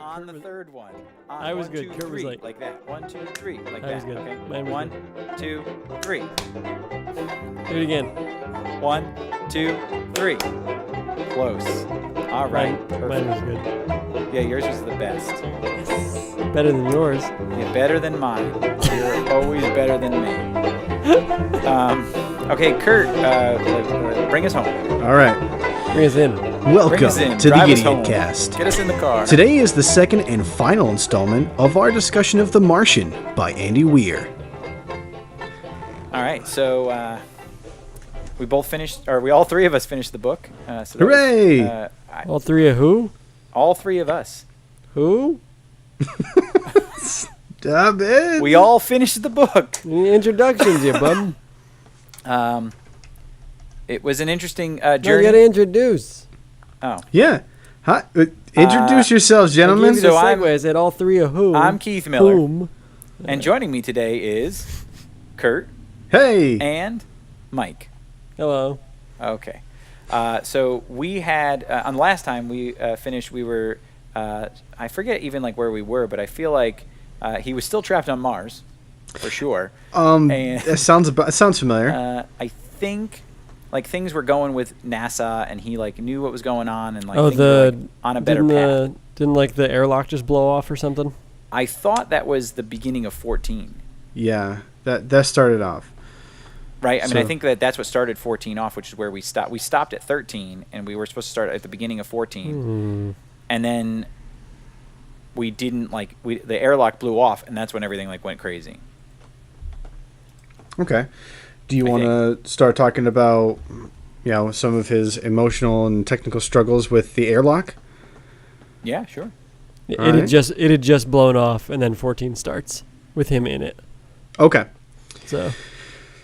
On the third one. On I was one, good. two, Kurt was three, like that. 1, 2, 3, like I that. was good. Okay. Mine was 1, 2, 3. Do it again. 1, 2, 3. Close. All right. Mine was good. Yeah, yours was the best. Better than yours. Yeah, better than mine. You're always better than me. Okay, Kurt, bring us home. All right. Bring us in. Welcome Bring us in. to the Drive us home. IdiotCast. Get us in the car. Today is the second and final installment of our discussion of The Martian by Andy Weir. All right, so we both finished, or we all three of us finished the book. So Hooray! All three of who? All three of us. Who? Stop it! We all finished the book. Introductions, you bum. It was an interesting You journey. gotta introduce. Oh, Yeah. Hi. Introduce yourselves, I gentlemen. gave you the So I'm- segue. I said all three of who? I'm Keith Miller, Whom? and joining me today is Kurt Hey. and Mike. Hello. Okay. So we had on the last time we finished. We were I forget even like where we were, but I feel like he was still trapped on Mars, for sure. And It sounds familiar. I think like things were going with NASA, and he like knew what was going on, and like Oh, things were like, on a better path. Didn't like the airlock just blow off or something? I thought that was the beginning of 14. Yeah. That started off. Right. I mean, So- I think that that's what started 14 off, which is where we stopped. We stopped at 13, and we were supposed to start at the beginning of 14, and then we didn't the airlock blew off, and that's when everything like went crazy. Okay. Do you I want to start talking about, some of his emotional and technical struggles with the airlock? Yeah, sure. It All right. had just blown off, and then 14 starts with him in it. Okay.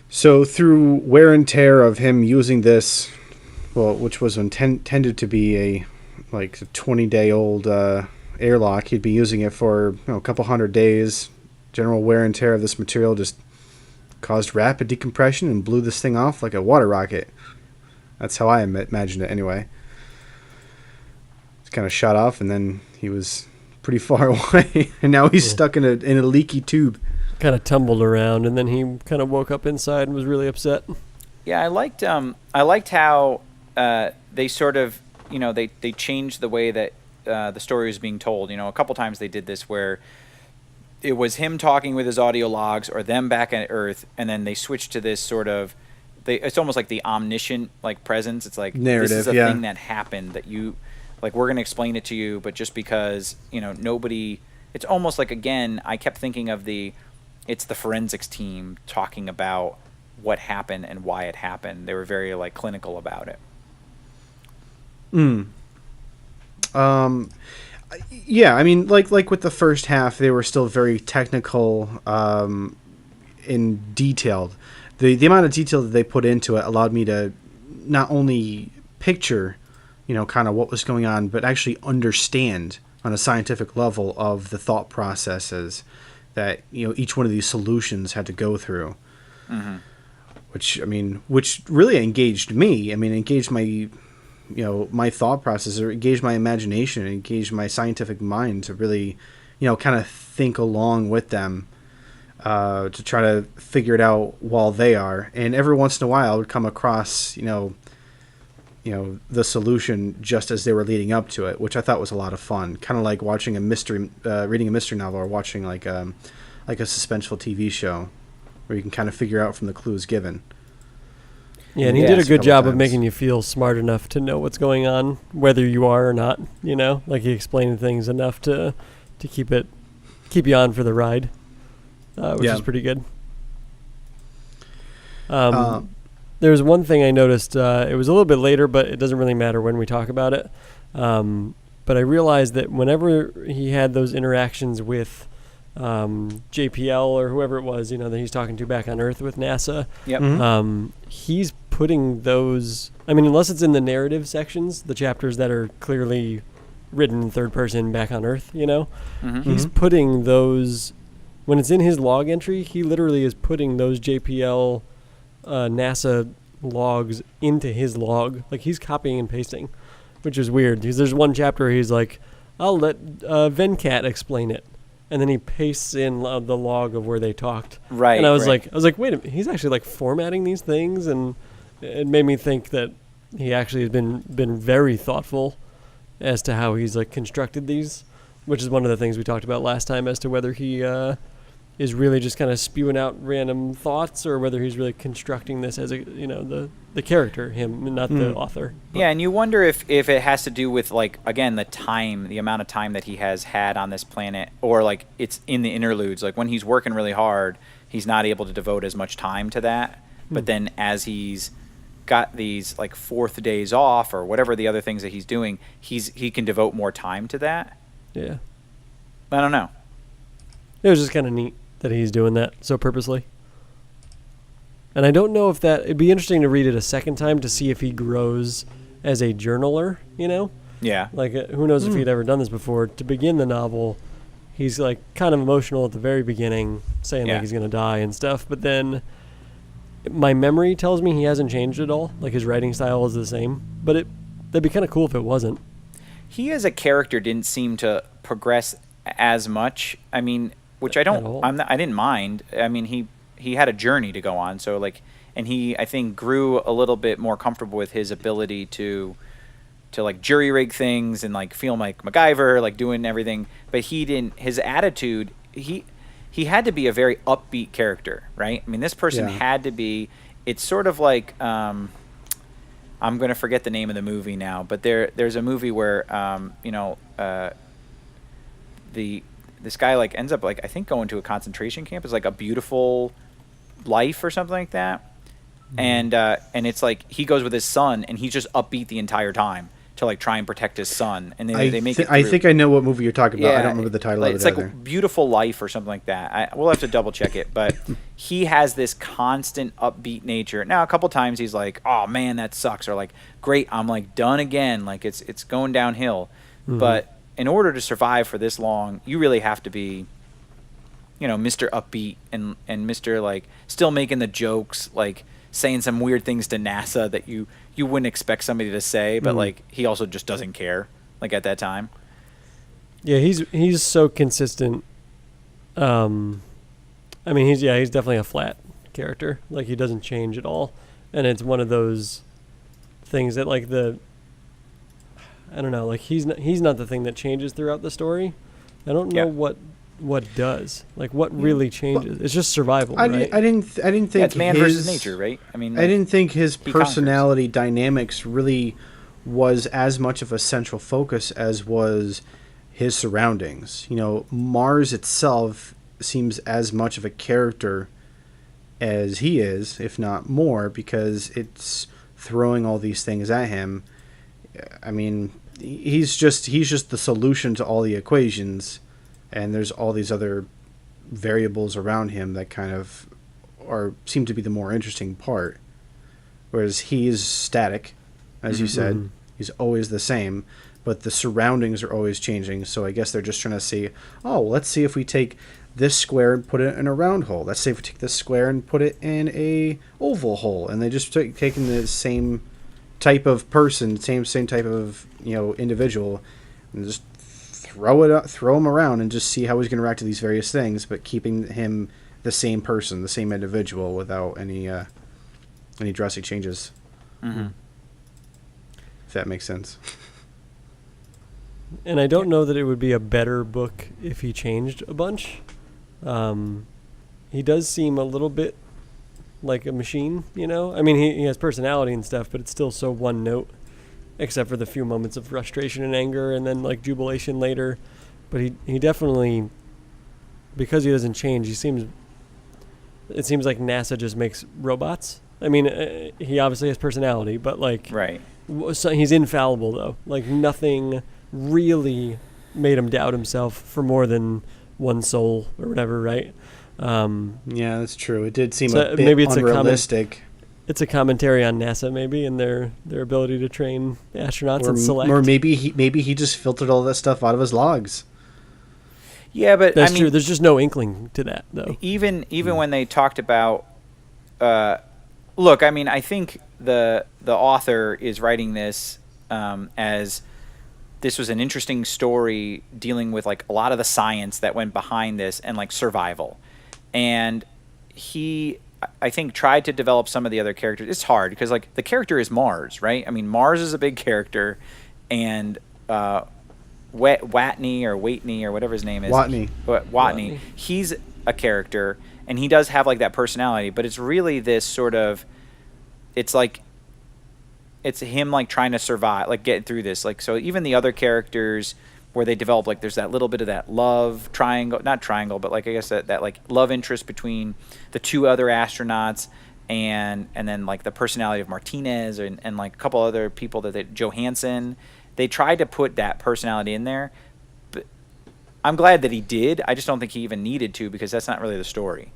So through wear and tear of him using this, which was intended to be a 20-day-old airlock, he'd be using it for a couple hundred days. General wear and tear of this material just caused rapid decompression and blew this thing off like a water rocket. That's how I imagined it anyway. It's kind of shot off, and then he was pretty far away, and now he's stuck in a leaky tube. Kind of tumbled around, and then he kind of woke up inside and was really upset. Yeah, I liked how they sort of they changed the way that the story was being told. A couple times they did this where it was him talking with his audio logs or them back at Earth, and then they switched to this sort of it's almost like the omniscient presence. It's like narrative, this is a yeah. thing that happened that you we're going to explain it to you, but just because nobody, it's almost like, again, I kept thinking of it's the forensics team talking about what happened and why it happened. They were very clinical about it. Yeah, I mean, like with the first half, they were still very technical and detailed. The amount of detail that they put into it allowed me to not only picture, kind of what was going on, but actually understand on a scientific level of the thought processes that each one of these solutions had to go through. Mm-hmm. Which really engaged me. I mean, engaged my my thought process, or engage my imagination, engage my scientific mind to really, kind of think along with them, to try to figure it out while they are. And every once in a while I would come across, the solution just as they were leading up to it, which I thought was a lot of fun. Kind of like watching reading a mystery novel, or watching like a suspenseful TV show where you can kind of figure out from the clues given. Yeah, and he Yeah, did a it's good job of times. making you feel smart enough to know what's going on, whether you are or not. Like he explained things enough to keep you on for the ride, which is pretty good. There was one thing I noticed. It was a little bit later, but it doesn't really matter when we talk about it. But I realized that whenever he had those interactions with JPL or whoever it was, that he's talking to back on Earth with NASA, Yep. Mm-hmm. He's putting those, unless it's in the narrative sections, the chapters that are clearly written in third person back on Earth, Mm-hmm. he's putting those, when it's in his log entry, he literally is putting those JPL NASA logs into his log. Like he's copying and pasting, which is weird because there's one chapter where he's like, I'll let Venkat explain it. And then he pastes in the log of where they talked. Right. And I was right. like, wait a minute, he's actually like formatting these things, and it made me think that he actually has been very thoughtful as to how he's like constructed these, which is one of the things we talked about last time as to whether he is really just kind of spewing out random thoughts or whether he's really constructing this as the character, him, not the author. Yeah, and you wonder if it has to do with, like, again, the amount of time that he has had on this planet, or like it's in the interludes, like when he's working really hard, he's not able to devote as much time to that. But then as he's got these like fourth days off or whatever the other things that he's doing, he can devote more time to that. Yeah. I don't know. It was just kind of neat that he's doing that so purposely. And I don't know if it'd be interesting to read it a second time to see if he grows as a journaler, Yeah. Like, who knows if he'd ever done this before. To begin the novel, he's like kind of emotional at the very beginning, saying like he's going to die and stuff. But then my memory tells me he hasn't changed at all. Like, his writing style is the same. But that'd be kind of cool if it wasn't. He as a character didn't seem to progress as much. I mean, which I didn't mind. I mean, he had a journey to go on, so like, and he, I think, grew a little bit more comfortable with his ability to like jury rig things and like feel like MacGyver, like doing everything. But he didn't. His attitude, he had to be a very upbeat character, right? I mean, this person had to be. It's sort of like I'm gonna forget the name of the movie now, but there's a movie where this guy like ends up like, I think, going to a concentration camp. It's like A Beautiful Life or something like that. And it's like he goes with his son and he's just upbeat the entire time to like try and protect his son. And they make it through. I think I know what movie you're talking about. Yeah, I don't remember the title of it it's either. like Beautiful Life or something like that. We'll have to double check it, but he has this constant upbeat nature. Now, a couple times he's like, "Oh man, that sucks," or like, "Great, I'm like done again." Like it's going downhill. But in order to survive for this long, you really have to be, Mr. Upbeat and Mr. like still making the jokes, like saying some weird things to NASA that you wouldn't expect somebody to say, but like he also just doesn't care, like at that time. Yeah, he's so consistent. I mean, he's definitely a flat character. Like, he doesn't change at all, and it's one of those things that like I don't know, like he's not the thing that changes throughout the story. I don't know what does, like what really changes. It's just survival. I didn't think it's man versus nature, right? I mean, I didn't think his personality dynamics really was as much of a central focus as was his surroundings. Mars itself seems as much of a character as he is, if not more, because it's throwing all these things at him. I mean, he's just the solution to all the equations, and there's all these other variables around him that kind of seem to be the more interesting part. Whereas he is static, as you said, he's always the same, but the surroundings are always changing. So I guess they're just trying to see, let's see if we take this square and put it in a round hole. Let's see if we take this square and put it in a oval hole. And they just taking the same type of person, same type of individual, and just throw him around and just see how he's going to react to these various things, but keeping him the same person, the same individual, without any drastic changes. If that makes sense. And I don't know that it would be a better book if he changed a bunch. He does seem a little bit like a machine, I mean, he has personality and stuff, but it's still so one note, except for the few moments of frustration and anger and then like jubilation later. But he definitely, because he doesn't change, it seems like NASA just makes robots. I mean, he obviously has personality, but like, right. So he's infallible though. Like, nothing really made him doubt himself for more than one soul or whatever, right? Yeah, that's true. It did seem so a bit maybe it's unrealistic. It's a commentary on NASA, maybe, and their ability to train astronauts and select. Or maybe he just filtered all that stuff out of his logs. Yeah, but that's true. There's just no inkling to that, though. Even when they talked about, look, I mean, I think the author is writing this as this was an interesting story dealing with like a lot of the science that went behind this and like survival. And he, I think, tried to develop some of the other characters. It's hard because like the character is Mars, right? I mean, Mars is a big character, and Watney or whatever his name is, Watney. He's a character, and he does have like that personality, but it's really this sort of, it's like, it's him like trying to survive, like get through this. Like, so even the other characters where they develop, like there's that little bit of that love triangle, not triangle, but like I guess that like love interest between the two other astronauts, and then like the personality of Martinez and like a couple other people Johansson. They tried to put that personality in there, but I'm glad that he did. I just don't think he even needed to, because that's not really the story.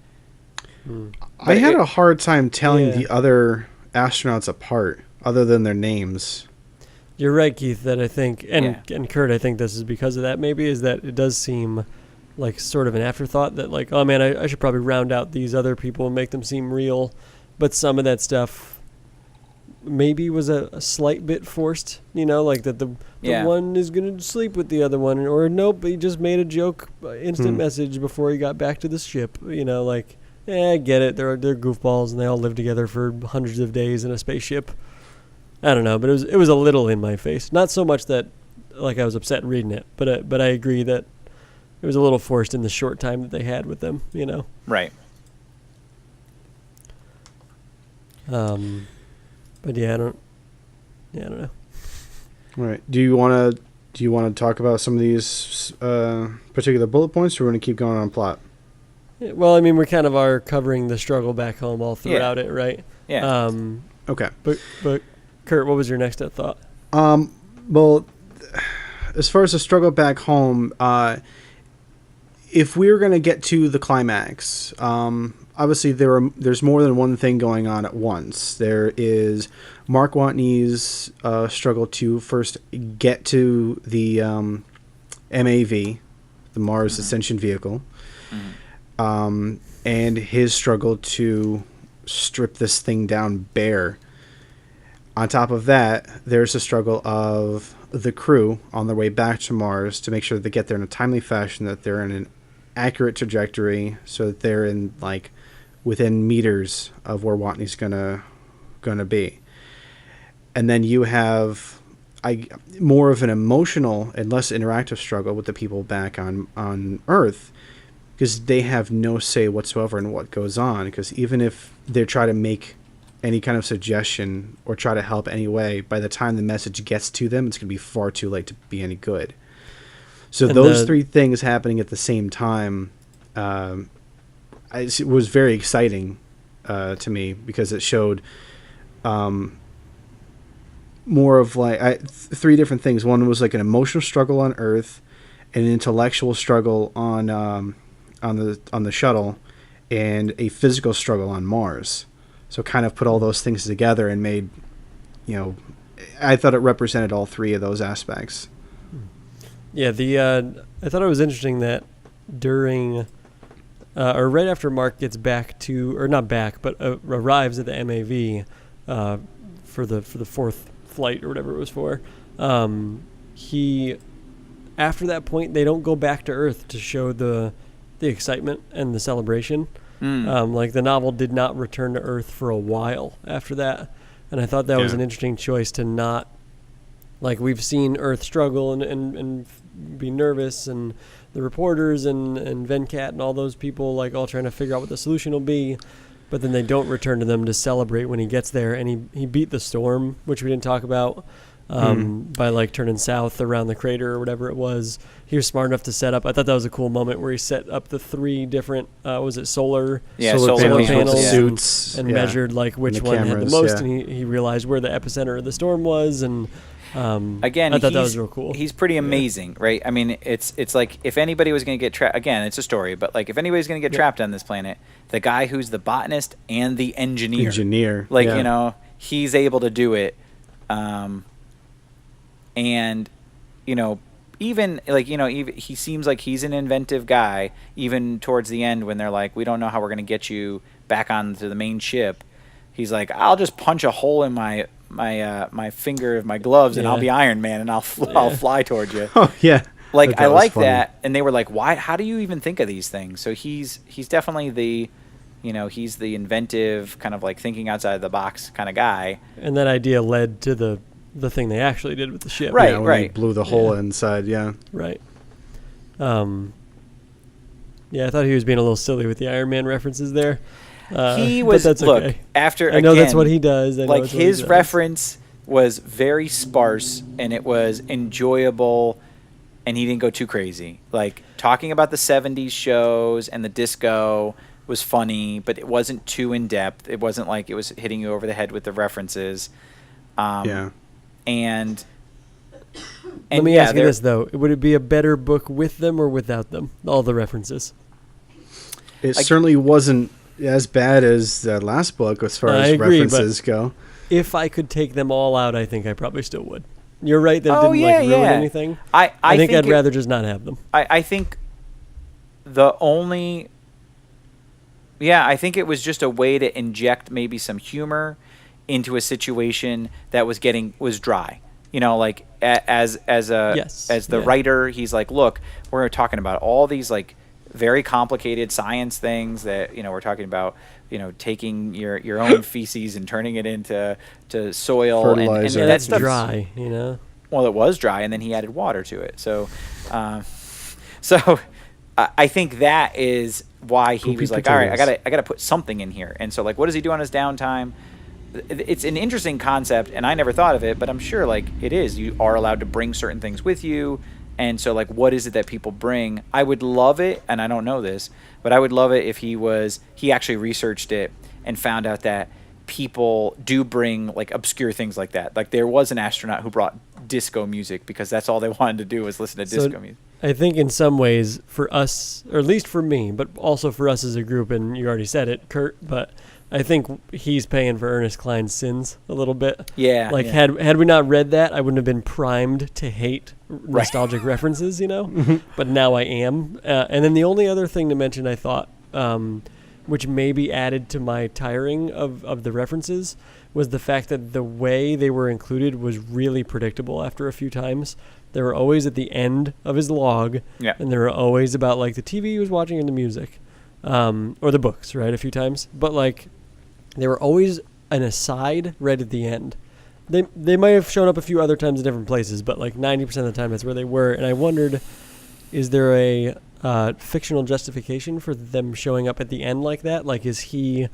I had a hard time telling the other astronauts apart, other than their names. You're right, Keith, that I think, and Kurt, I think this is because of that maybe, is that it does seem like sort of an afterthought that like, oh man, I should probably round out these other people and make them seem real. But some of that stuff maybe was a slight bit forced, like that the one is going to sleep with the other one, or nope, he just made a joke instant message before he got back to the ship, like, I get it, they're goofballs and they all live together for hundreds of days in a spaceship. I don't know, but it was a little in my face. Not so much that like I was upset reading it, but I agree that it was a little forced in the short time that they had with them, Right. But I don't know. All right. Do you want to talk about some of these particular bullet points, or we're going to keep going on plot? Yeah, well, I mean, we kind of are covering the struggle back home all throughout it, right? Yeah. Okay. But Kurt, what was your next thought? Well, as far as the struggle back home, if we're going to get to the climax, obviously there's more than one thing going on at once. There is Mark Watney's struggle to first get to the MAV, the Mars Ascension Vehicle, and his struggle to strip this thing down bare. On top of that, there's a struggle of the crew on their way back to Mars to make sure that they get there in a timely fashion, that they're in an accurate trajectory, so that they're in like within meters of where Watney's gonna be. And then you have more of an emotional and less interactive struggle with the people back on Earth, because they have no say whatsoever in what goes on, because even if they try to make any kind of suggestion or try to help anyway, by the time the message gets to them, it's going to be far too late to be any good. So those three things happening at the same time, it was very exciting to me, because it showed more of like three different things. One was like an emotional struggle on Earth, an intellectual struggle on the shuttle, and a physical struggle on Mars. So kind of put all those things together and made, I thought it represented all three of those aspects. Yeah, I thought it was interesting that during, or right after Mark gets back to, or not back, but arrives at the MAV for the fourth flight or whatever it was for, after that point, they don't go back to Earth to show the excitement and the celebration. Like the novel did not return to Earth for a while after that, and I thought that was an interesting choice to not, like, we've seen Earth struggle and be nervous, and the reporters and Venkat and all those people like all trying to figure out what the solution will be, but then they don't return to them to celebrate when he gets there, and he beat the storm, which we didn't talk about, by like turning south around the crater or whatever it was. He was smart enough to set up. I thought that was a cool moment where he set up the three different solar panels suits, and measured like which one had the most, and he realized where the epicenter of the storm was, and again, I thought that was real cool. He's pretty amazing, right? I mean, it's like if anybody was going to get trapped, again, it's a story, but like if anybody's going to get trapped on this planet, the guy who's the botanist and the engineer, like he's able to do it, and even like even he seems like he's an inventive guy. Even towards the end, when they're like, we don't know how we're going to get you back onto the main ship, he's like, I'll just punch a hole in my my finger of my gloves and I'll be Iron Man and I'll fly towards you. Oh yeah. Like I like funny. that, and they were like, "Why? How do you even think of these things?" So he's definitely the, he's the inventive kind of like thinking outside the box kind of guy. And that idea led to the thing they actually did with the ship. Right, when they blew the hole inside. Yeah. Right. Yeah, I thought he was being a little silly with the Iron Man references there. He was. But that's look, okay. after I know again, that's what he does. Like his reference was very sparse and it was enjoyable. And he didn't go too crazy. Like, talking about the 70s shows and the disco was funny, but it wasn't too in-depth. It wasn't like it was hitting you over the head with the references. Yeah. And let me ask you this, though. Would it be a better book with them or without them? All the references. It certainly wasn't as bad as that last book as far as references go. If I could take them all out, I think I probably still would. You're right that it didn't ruin anything. I think I'd rather just not have them. I think the only... Yeah, I think it was just a way to inject maybe some humor into a situation that was dry. Like as the writer, he's like, look, we're talking about all these like very complicated science things that, we're talking about, taking your own feces and turning it into soil. Fertilizer. And that's stuff's dry, Well, it was dry, and then he added water to it. So, I think that is why he was like, potatoes. all right, I gotta put something in here. And so, like, what does he do on his downtime? It's an interesting concept, and I never thought of it, but I'm sure, like, it is. You are allowed to bring certain things with you. And so, like, what is it that people bring? I would love it, and I don't know this, but I would love it if he actually researched it and found out that people do bring, like, obscure things like that. Like, there was an astronaut who brought disco music because that's all they wanted to do was listen to disco music. I think in some ways for us, or at least for me, but also for us as a group, and you already said it, Kurt, but I think he's paying for Ernest Cline's sins a little bit. Yeah. Like, had we not read that, I wouldn't have been primed to hate nostalgic references, But now I am. And then the only other thing to mention, I thought, which maybe added to my tiring of the references, was the fact that the way they were included was really predictable after a few times. They were always at the end of his log, and they were always about, like, the TV he was watching and the music. Or the books, right, a few times. But, like, they were always an aside right at the end. They might have shown up a few other times in different places, but, like, 90% of the time that's where they were. And I wondered, is there a fictional justification for them showing up at the end like that? Like, is he...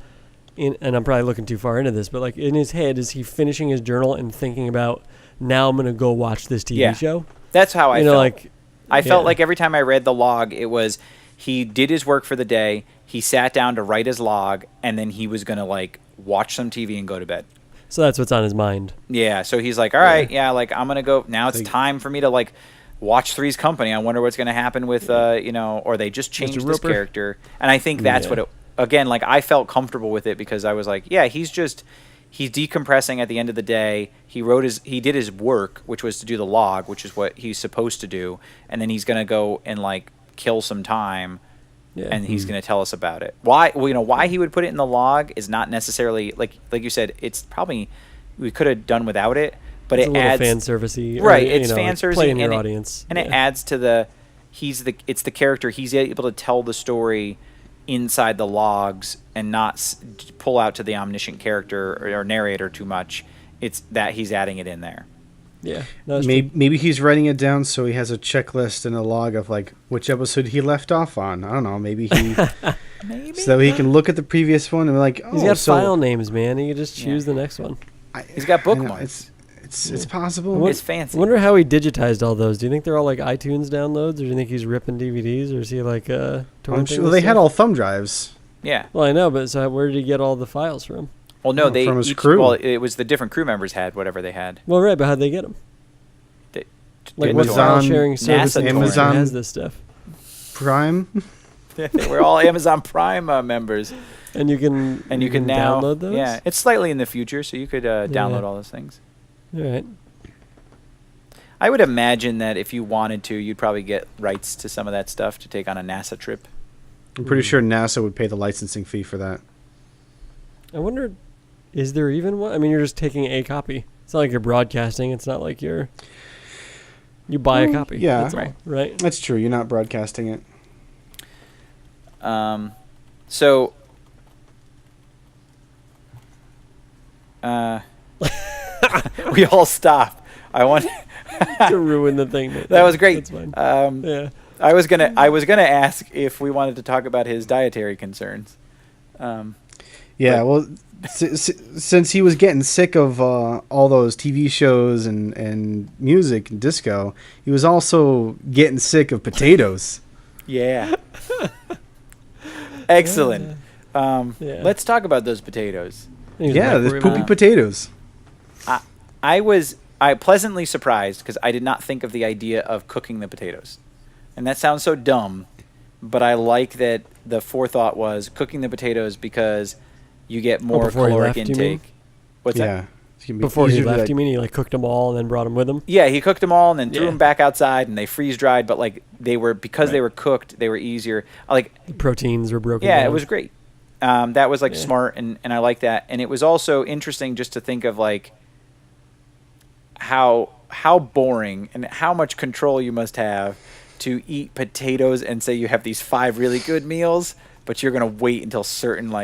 and I'm probably looking too far into this, but, like, in his head, is he finishing his journal and thinking about, now I'm going to go watch this TV show? That's how I felt. Like, I felt like every time I read the log, it was he did his work for the day, he sat down to write his log, and then he was going to, like, watch some TV and go to bed. So that's what's on his mind. Yeah, so he's like, all right, like, I'm going to go. Now it's time for me to, like, watch Three's Company. I wonder what's going to happen with, or they just changed this character. And I think that's what it... Again, like, I felt comfortable with it because I was like, he's decompressing at the end of the day. He did his work, which was to do the log, which is what he's supposed to do, and then he's gonna go and, like, kill some time, and he's gonna tell us about it. Why he would put it in the log is not necessarily like you said. It's probably we could have done without it, but it's it a adds fan servicey, right. It's fan servicey, play in your audience, and it adds to it's the character. He's able to tell the story inside the logs and not pull out to the omniscient character or narrator too much. It's that he's adding it in there. Yeah. Maybe he's writing it down so he has a checklist and a log of, like, which episode he left off on. I don't know. Maybe he... so he can look at the previous one and be like, he's got file names, man. He can just choose the next one. He's got bookmarks. It's possible. It's fancy. I wonder how he digitized all those. Do you think they're all, like, iTunes downloads, or do you think he's ripping DVDs, or is he, like, well, they had all thumb drives. Yeah. Well, I know, but so where did he get all the files from? Well, no, from his crew. Well, it was the different crew members had whatever they had. Well, right, but how'd they get them? Like, what Amazon, file sharing service Amazon has this stuff? Prime. They were all Amazon Prime members. And you can now download those? Yeah, it's slightly in the future, so you could download all those things. All right. I would imagine that if you wanted to, you'd probably get rights to some of that stuff to take on a NASA trip. I'm pretty sure NASA would pay the licensing fee for that. I wonder, Is there even one? I mean, you're just taking a copy. It's not like you're broadcasting. It's not like you buy a copy. Yeah, that's all, right. That's true. You're not broadcasting it. So. We all stop. I want to ruin the thing. That was great. That's fine. Yeah. I was gonna ask if we wanted to talk about his dietary concerns. Well, since he was getting sick of all those TV shows and music and disco, he was also getting sick of potatoes. Yeah. Excellent. Let's talk about those potatoes. There's poopy potatoes. I was pleasantly surprised because I did not think of the idea of cooking the potatoes. And that sounds so dumb, but I like that the forethought was cooking the potatoes because you get more caloric intake. What's that? Before he left, you mean he cooked them all and then brought them with him? Yeah, he cooked them all and then threw them back outside, and they freeze dried. But they were they were cooked, they were easier. The proteins were broken. Yeah, down. it was great. That was smart, and I like that. And it was also interesting just to think of how boring and how much control you must have to eat potatoes and say you have these 5 really good meals, but you're gonna wait until certain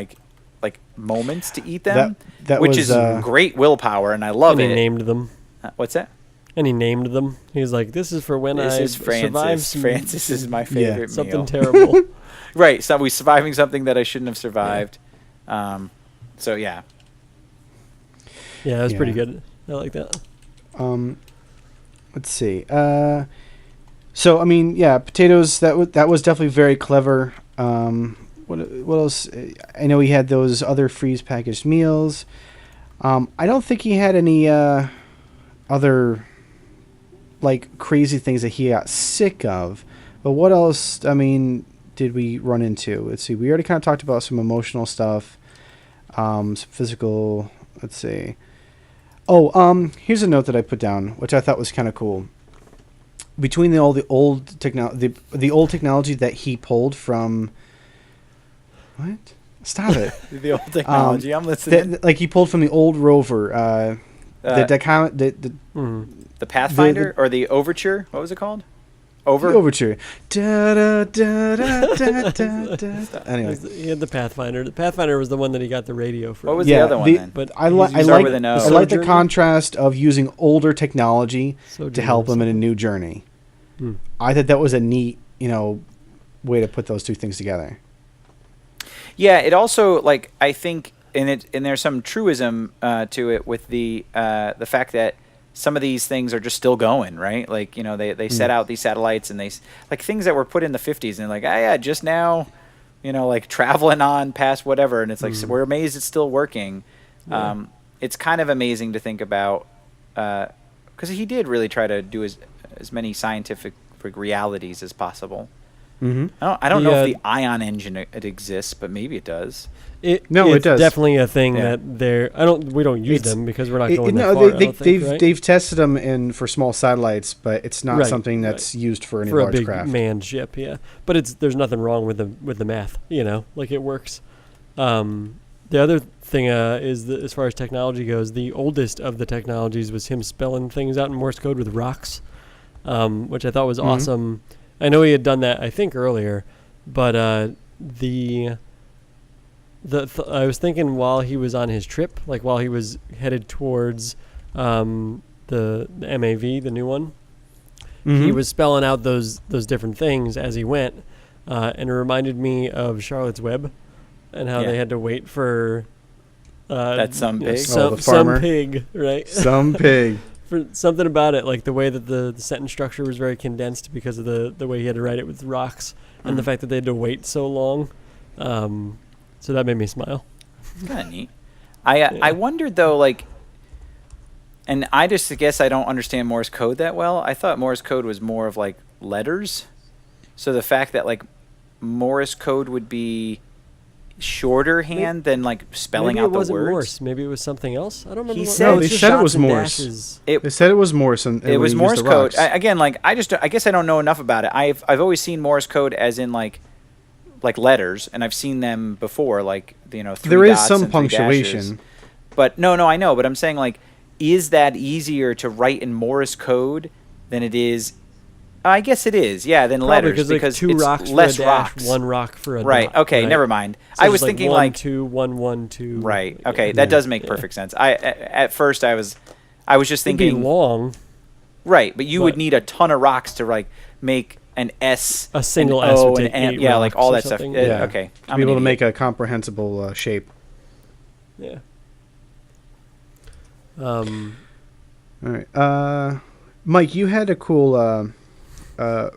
moments to eat them, which is great willpower, and I love it. And he named them. What's that? And he named them. He was like, "This is for when I survive." Francis is my favorite meal. Something terrible. Right. So we're surviving something that I shouldn't have survived. So yeah. Yeah, that was pretty good. I like that. Let's see. So I mean, potatoes. That was definitely very clever. What else? I know he had those other freeze packaged meals. I don't think he had any other crazy things that he got sick of. But what else? I mean, did we run into? Let's see. We already kind of talked about some emotional stuff, some physical. Let's see. Oh, here's a note that I put down, which I thought was kind of cool. Between the old technology that he pulled from. What? Stop it. The old technology. I'm listening. He pulled from the old rover. The Pathfinder or the Overture. What was it called? The Overture. Anyway, he had the Pathfinder. The Pathfinder was the one that he got the radio from. What was the other one then? But I like the contrast of using older technology to help him in a new journey. I thought that was a neat, way to put those two things together. Yeah, it also I think, and there's some truism to it with the fact that some of these things are just still going, right? They set out these satellites and they things that were put in the 50s and they're just now, traveling on past whatever, and it's so we're amazed it's still working. Yeah. It's kind of amazing to think about because he did really try to do as many scientific realities as possible. Mm-hmm. I don't know if the ion engine it exists, but maybe it does. It does. Definitely a thing that we don't use them because we're not going that far. They've tested them for small satellites, but it's not something that's used for any large craft. For a big manned ship, yeah. But there's nothing wrong with the math, it works. The other thing is that as far as technology goes, the oldest of the technologies was him spelling things out in Morse code with rocks, which I thought was awesome. I know he had done that, I think, earlier, but I was thinking while he was on his trip, while he was headed towards the MAV, the new one, he was spelling out those different things as he went, and it reminded me of Charlotte's Web and how they had to wait for that some pig, some pig, right? Some pig. For something about it, the way that the sentence structure was very condensed because of the way he had to write it with rocks and the fact that they had to wait so long. So that made me smile. It's kind of neat. I wondered though, and I just guess I don't understand Morse code that well. I thought Morse code was more of letters. So the fact that Morse code would be shorter hand than spelling out the words. Morse. Maybe it was something else. I don't remember. They said it was Morse. They said it was Morse, and it was Morse code. I guess I don't know enough about it. I've always seen Morse code as in letters, and I've seen them before, 3 there is dots some and 3 punctuation. dashes. But no, I know. But I'm saying, like, is that easier to write in Morse code than it is? I guess it is. Yeah, than Probably letters like because 2 it's rocks less for a dash, rocks. 1 rock for a Right. dot. Okay. Right? Never mind. So I was just thinking 1, like 2, 1, 1, 2. Right. Okay. That does make perfect sense. At first I was just It'd be thinking long. Right, but you would need a ton of rocks to like make an S, A single an S O, would an take M, 8 yeah, like rocks all or that stuff. something. Yeah. Okay, To be able to make a comprehensible shape. Yeah. All right. Mike, you had a cool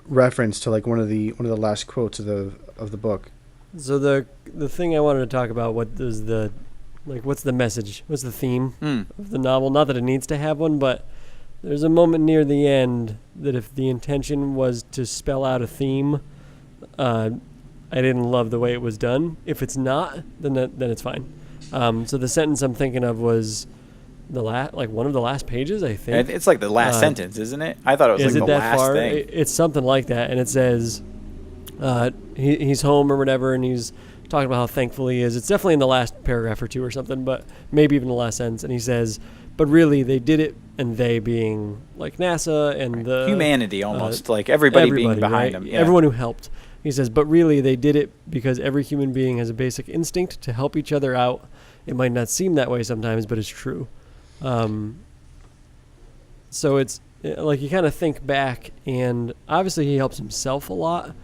reference to like one of the last quotes of the book. So the thing I wanted to talk about, what's the message? What's the theme of the novel? Not that it needs to have one, but there's a moment near the end that if the intention was to spell out a theme, I didn't love the way it was done. If it's not, then it's fine. So the sentence I'm thinking of was one of the last pages, I think. It's like the last sentence, isn't it? I thought it was Is like it the that last far? thing. It's something like that, and it says he's home or whatever, and he's talking about how thankful he is. It's definitely in the last paragraph or two or something, but maybe even the last sentence. And he says, "But really, they did it," and they being like NASA and the humanity, almost like everybody being behind right? him. Yeah. Everyone who helped. He says, "But really, they did it because every human being has a basic instinct to help each other out. It might not seem that way sometimes, but it's true." So it's like you kind of think back, and obviously he helps himself a lot,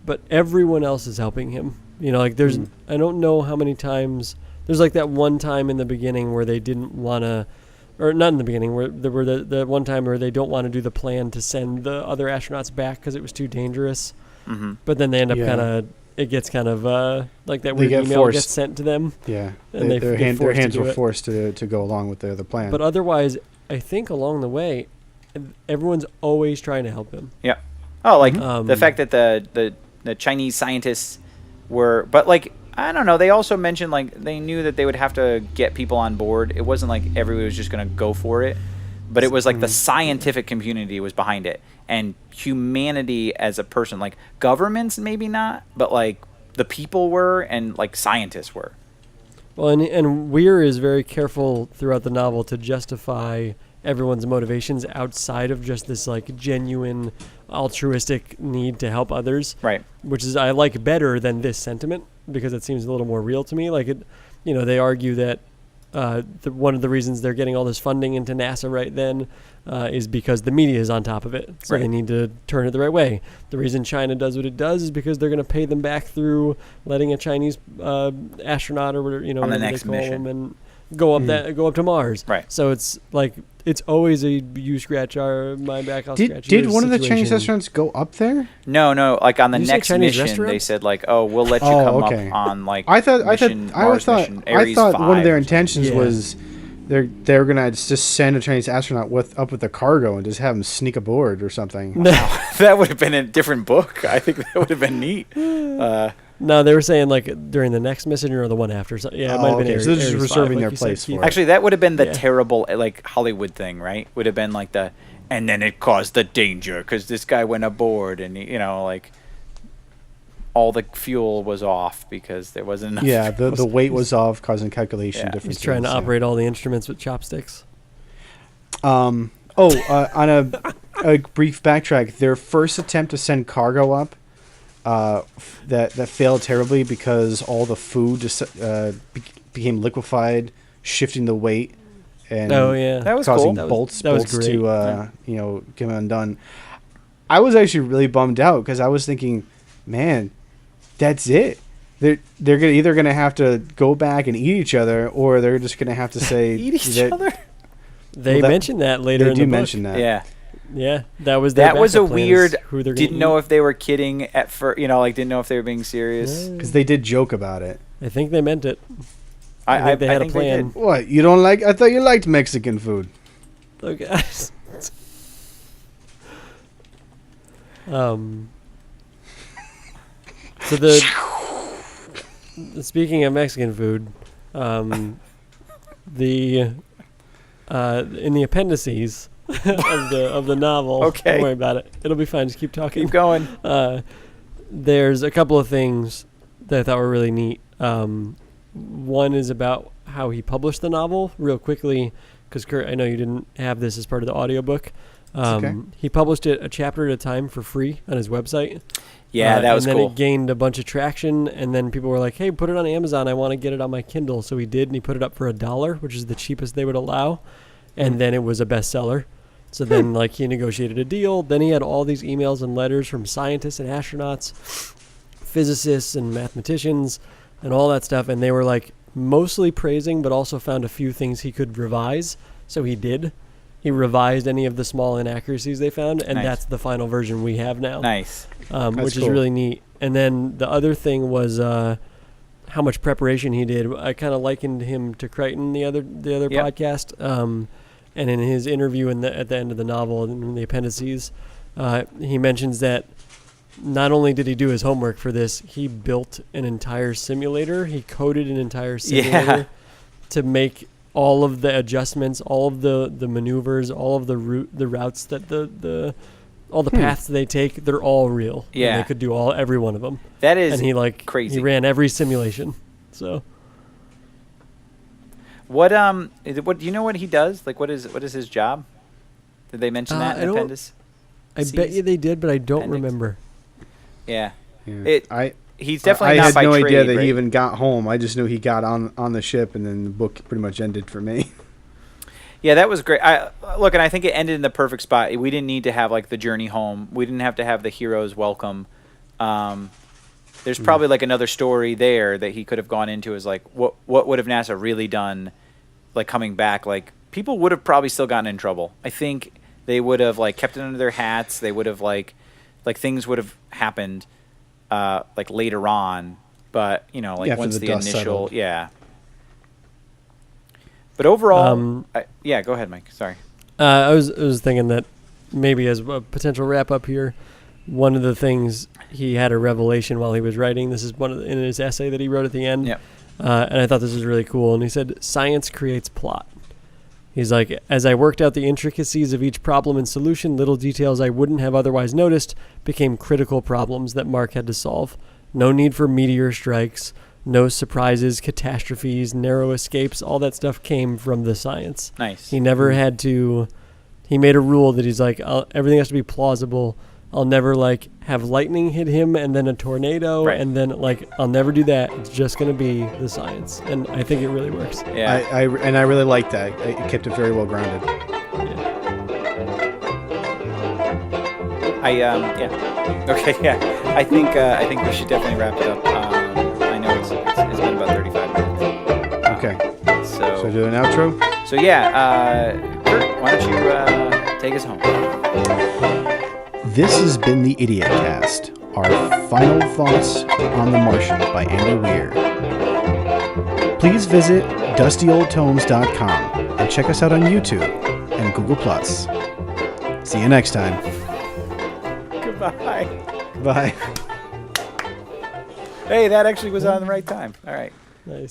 but everyone else is helping him. You know, like there's, I don't know how many times, there's like that one time in the beginning where they didn't want to, or not in the beginning, where there were the one time where they don't want to do the plan to send the other astronauts back because it was too dangerous. Mm-hmm. But then they end up it gets kind of like that weird email forced. gets sent to them. Yeah, And their hands to were forced to go along with the plan. But otherwise, I think along the way, everyone's always trying to help him. Yeah. Oh, like the fact that the Chinese scientists were, but like I don't know. They also mentioned like they knew that they would have to get people on board. It wasn't like everybody was just going to go for it, but it was like the scientific community was behind it, and humanity as a person, like governments maybe not, but like the people were, and like scientists were. Well, and Weir is very careful throughout the novel to justify everyone's motivations outside of just this like genuine altruistic need to help others. Right. Which is I like better than this sentiment because it seems a little more real to me. Like it, you know, they argue that one of the reasons they're getting all this funding into NASA right then is because the media is on top of it. So they need to turn it the right way. The reason China does what it does is because they're going to pay them back through letting a Chinese astronaut or whatever, you know, on the whatever next they call mission. them, and go up to Mars. Right. So it's like it's always a you scratch my back, I'll scratch Did yours one of the Chinese situation. astronauts go up there? No. Like on the Did you say next Chinese mission, restaurants? they said like, "Oh, we'll let you come up on like." I thought Mars mission, Ares one of 5 their or intentions Yeah. was they're gonna just send a Chinese astronaut up with the cargo and just have him sneak aboard or something. That would have been a different book. I think that would have been neat. No, they were saying like during the next mission or the one after. So, yeah, it might have been So they're just Ares reserving 5, their like you said, place Keith. for it. Actually, that would have been the Yeah. terrible like Hollywood thing, right? Would have been like and then it caused the danger because this guy went aboard and you know like all the fuel was off because there wasn't enough. Yeah, the weight was off, causing calculation Yeah. differences. He's trying to yeah. operate all the instruments with chopsticks. On a brief backtrack, their first attempt to send cargo up that failed terribly because all the food just became liquefied, shifting the weight and That was causing cool. bolts that was to great. get undone. I was actually really bummed out because I was thinking, man, that's it. They're either gonna have to go back and eat each other, or they're just gonna have to say Eat each other. They mentioned that later in the book. They do mention that. Yeah. Yeah, that was their That was a backup plan, is weird. who they're Didn't gonna know eat. if they were kidding at first. You know, like didn't know if they were being serious. Because they did joke about it. I think they meant it. I think they had a think plan. did. What, you don't like? I thought you liked Mexican food. Look, so speaking of Mexican food, the in the appendices of the novel. Okay. Don't worry about it. It'll be fine. Just keep talking. Keep going. There's a couple of things that I thought were really neat. One is about how he published the novel real quickly, because Kurt, I know you didn't have this as part of the audiobook. Okay. He published it a chapter at a time for free on his website. Yeah, that was cool. And cool. then it gained a bunch of traction, and then people were like, hey, put it on Amazon. I want to get it on my Kindle. So he did, and he put it up for $1, which is the cheapest they would allow. And then it was a bestseller. So then, like, he negotiated a deal. Then he had all these emails and letters from scientists and astronauts, physicists and mathematicians, and all that stuff. And they were, like, mostly praising, but also found a few things he could revise. So he did. He revised any of the small inaccuracies they found, and that's the final version we have now. Nice. Which is really neat. And then the other thing was how much preparation he did. I kind of likened him to Crichton, the other podcast. And in his interview at the end of the novel, in the appendices, he mentions that not only did he do his homework for this, he built an entire simulator. He coded an entire simulator to make all of the adjustments, all of the maneuvers, all of the routes that all the paths they take, they're all real. Yeah. And they could do every one of them. That is and he crazy. He ran every simulation. So what do you know what he does? Like what is his job? Did they mention that in the appendix? I bet you they did, but I don't remember. Yeah. He's I definitely not had by no trade, idea that right? he even got home. I just knew he got on the ship, and then the book pretty much ended for me. Yeah, that was great. And I think it ended in the perfect spot. We didn't need to have like the journey home. We didn't have to have the hero's welcome. There's probably like another story there that he could have gone into as like what would have NASA really done, like coming back. Like people would have probably still gotten in trouble. I think they would have like kept it under their hats. They would have like things would have happened like later on. But once the initial settled. But overall, go ahead, Mike. Sorry. I was thinking that maybe as a potential wrap up here, one of the things he had a revelation while he was writing. This is in his essay that he wrote at the end. Yeah. And I thought this was really cool. And he said, "Science creates plot." He's like, as I worked out the intricacies of each problem and solution, little details I wouldn't have otherwise noticed became critical problems that Mark had to solve. No need for meteor strikes. No surprises, catastrophes, narrow escapes, all that stuff came from the science. Nice. He never had to... He made a rule that he's like, everything has to be plausible. I'll never, have lightning hit him and then a tornado, and then, I'll never do that. It's just going to be the science. And I think it really works. Yeah. I really liked that. It kept it very well grounded. Okay, yeah. I think we should definitely wrap it up. I know it's been about 35 minutes. Okay. So do an outro? So Kurt, why don't you take us home? This has been the IdiotCast, our final thoughts on The Martian by Andy Weir. Please visit dustyoldtomes.com and check us out on YouTube and Google+. See you next time. Goodbye. Bye. Hey, that actually was on the right time. All right. Nice.